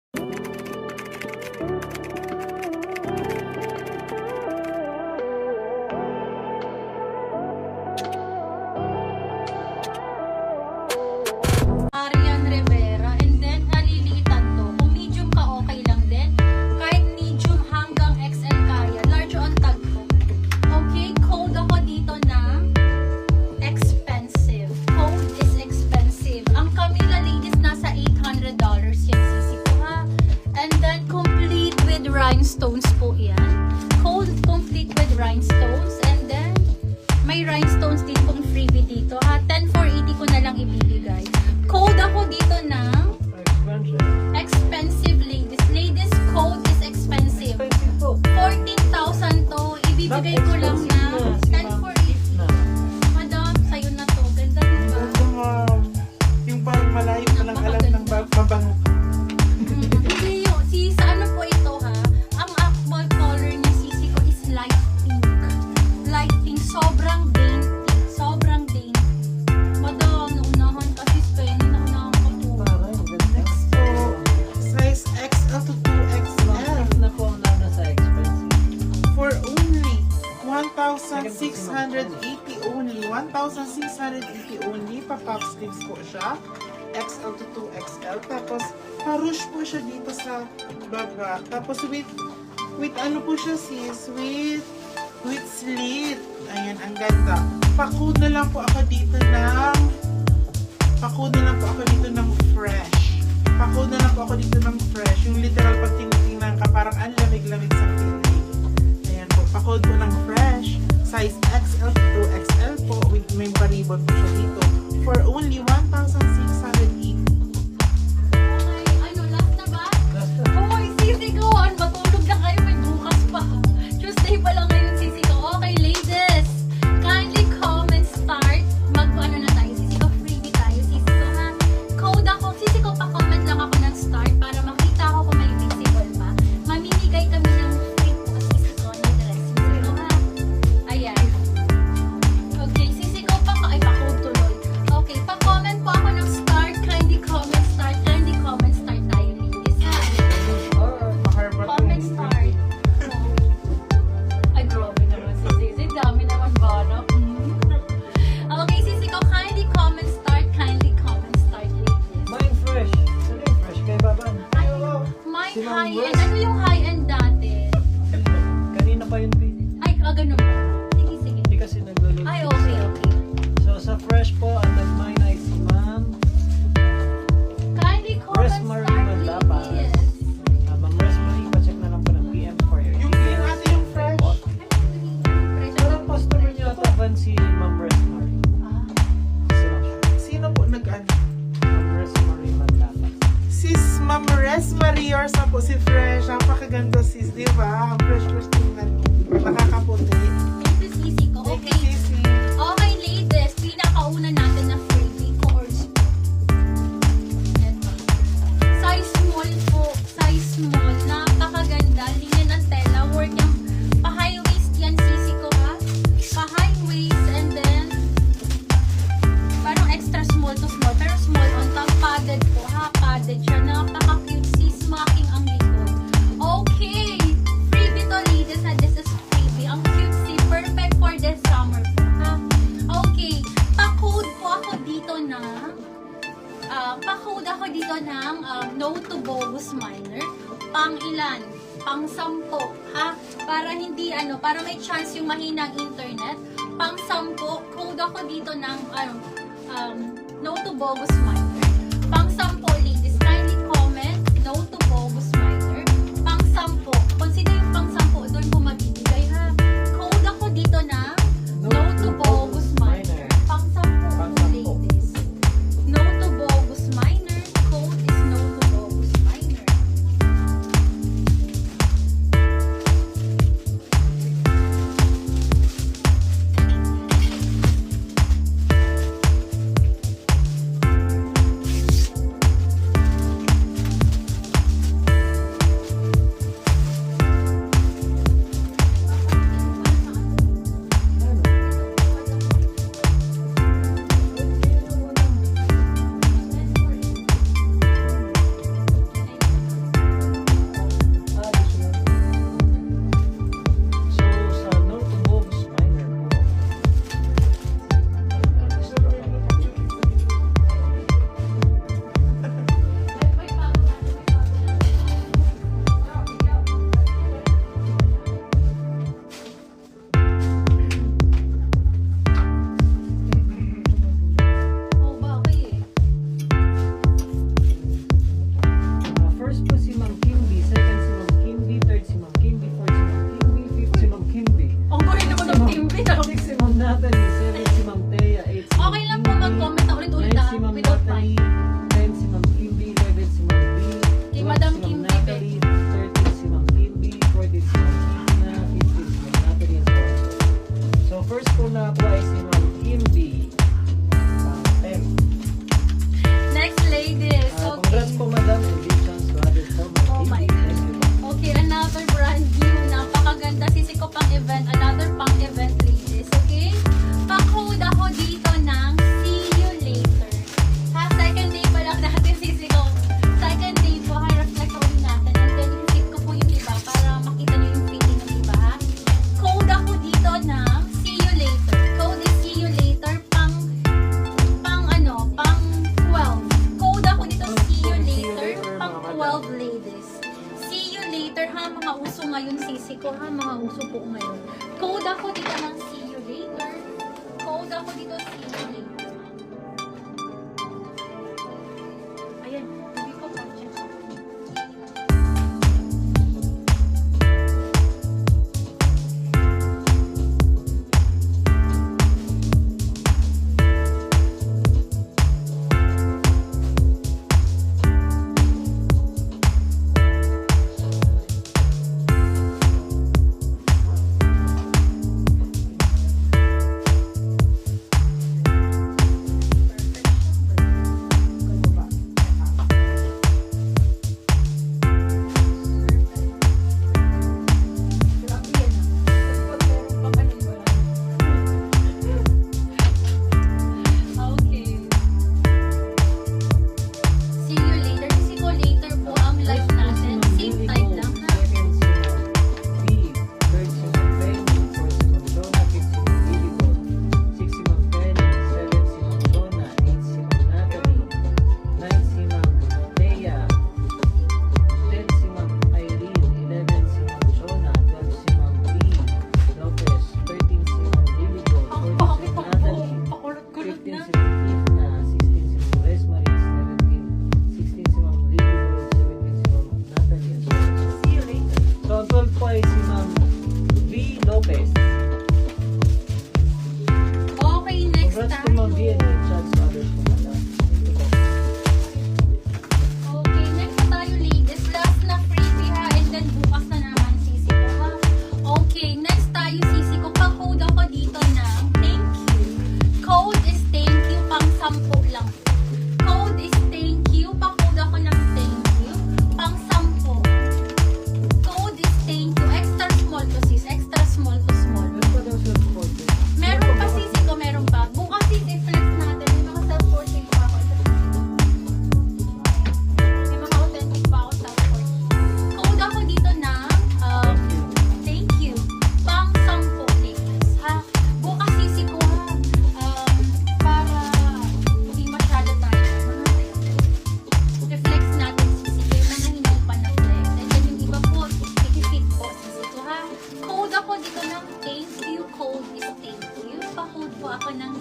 Arian Rivera, and then nalilitan to. Kung medium ka, okay lang din. Kahit medium hanggang XL kaya. Large on tag ko. Okay, code ako dito na expensive. Code is expensive. Ang Camila ladies nasa $800 yan sisi ko ha. And then complete with rhinestones po yan. Code complete with rhinestones. And then may rhinestones din pong freebie dito ha. 10 for 80 ko na lang ibibigay. Code ako dito ng expensive ladies. Ladies code is expensive. 14,000 to. Ibibigay ko lang na 10 for 80. Madam, sa'yo na to. Ganda diba? Yung parang malayo ka lang alam ng mabango ka. Hindi yun. Sa ano po ito ha? Ang actual color niya sisi ko is light pink. Light pink. Sobrang dainty. Sobrang dainty. Madam, naunahan kasi Spenny. Naunahan ka po. Next po, size XL to 2XL na po ang nasa expensive. for only 1,680 only. 1,680 only. Pa-pop sleeves po siya. XL to 2XL. Tapos, pa-ruche po siya dito sa baba. Tapos, with ano po siya sis? With slit. Ayan, ang ganda. Pa-code na lang po ako dito ng fresh. Pa-code na lang po ako dito ng fresh. Yung literal pag tinitingnan ka, parang ang lamig-lamig sa feeling. Ayan po, pa-code po ng fresh. Size XL to 2XL po. With may paribon po siya dito. For only 1,680. Okay, ano, last na ba? Hoy, sisi ko, matulog na kayo, may bukas pa. Tuesday pa lang ngayon, sisi ko. Okay, ladies, kindly comment start. Mag-ano na tayo, sisi ko, freebie tayo, sisi ko ha. Code ako, sisi ko, pa-comment lang ako ng start para makita ko kung may visible pa. Mamimigay kami ng free po, sisi ko, na dress, sisi ko ha. Ayan. Okay, sisi ko, pa-code tuloy. Okay, pa-comment po ako ng start. Kindly comment start tayo, ladies ha. Maharbot Comment start. Ay, grabe naman si Sisi. Dami naman ba, no? Okay, Sisi ko, kindly comment start, ladies. Mine fresh. Saan yung fresh? Kay Baban. Mine Sinang high-end. worst? Ano yung high-end dati? Kanina pa yun, Pin. Ay, ganun ba? Sige, sige. Hindi kasi nagluluto. Ay, okay. So, sa fresh po, ang mine ay si Ma'am. Kindly comment Rosemary start, Mandapa. ladies. Ma'am Rosemary, pacheck na lang po ng PM for your yung clean ate yung fresh. Parang customer niyo ata ban si Ma'am Rosemary. Sino po nag-ano? Ma'am Rosemary Mandapa. Sis Ma'am Rosemary or sa po si Fresh. Napakaganda sis, di ba? Ang fresh tingnan. Nakakaputi. Ito, Sisi ko. Thank you, Okay. Sisi. Okay, ladies. Pinakauna natin na freebie course. Size small po. Size small. Napakaganda. Linya ng tela. Work yung pa-high waist yan, sisi ko ha. Pa-high waist and then parang extra small to small. Pero small on top. Padded po ha. Padded siya. Napaka-cute. Sis, smacking ang likod. Okay. Freebie to, ladies ha. This is freebie. Ang cute si. Perfect for this summer po ha. Okay. Pa-code po ako dito na pa-code ako dito ng no to bogus minor. Pang ilan? Pang 10 ha? Para hindi para may chance yung mahinang internet. Pang 10 code ako dito ng no to bogus minor. Pang 10 ladies, kindly comment no to bogus minor. Pang 10. Consider yung pang 10 doon po mabibigay ha. Code ako dito ng no to bogus minor. Pang 10 ladies. No to bogus minor. Code is no to bogus minor. ladies. See you later ha, mga uso ngayon sisi ko ha, mga uso po ngayon. Code ako dito ng see you later. Code ako dito see you later. Ayan, hindi ko pa-check. Okay. See you later. Kasi ko later po ang live natin. Same time lang ha. Ang bakit ako? Pakulot-kulot na. See you later. So, ang 12 po ay si Ma'am V. Lopez. Okay, next Congrats to Ma'am V and tayo. your chats others po pala. Ito po. Okay, next na tayo ladies. Last na freebie ha, and then bukas na naman sisi ko ha. Okay, next tayo sisi ko. Pa-code ako dito ng thank you. Code is thank you, pang 10 lang. Code is thank you. Pa-code ako ng thank you, pang 10. Code is thank you. Extra small to sis. Extra small to small. Meron pa daw self-portrait. Meron pa sisi ko, meron pa. Bukas sisi, flex natin. May mga self-portrait pa ako. May mga authentic pa ako self-portrait. Code ako dito na thank you. Pang 10 ladies, ha? Bukas sisi ko, ha? Para hindi masyado tayo. Reflex natin sisi ko. Yung mga hindi pa na-flex. And then yung iba po, ikifit po sisi ko, ha? Code ako dito ng thank you. Code is thank you. Pa-code po ako ng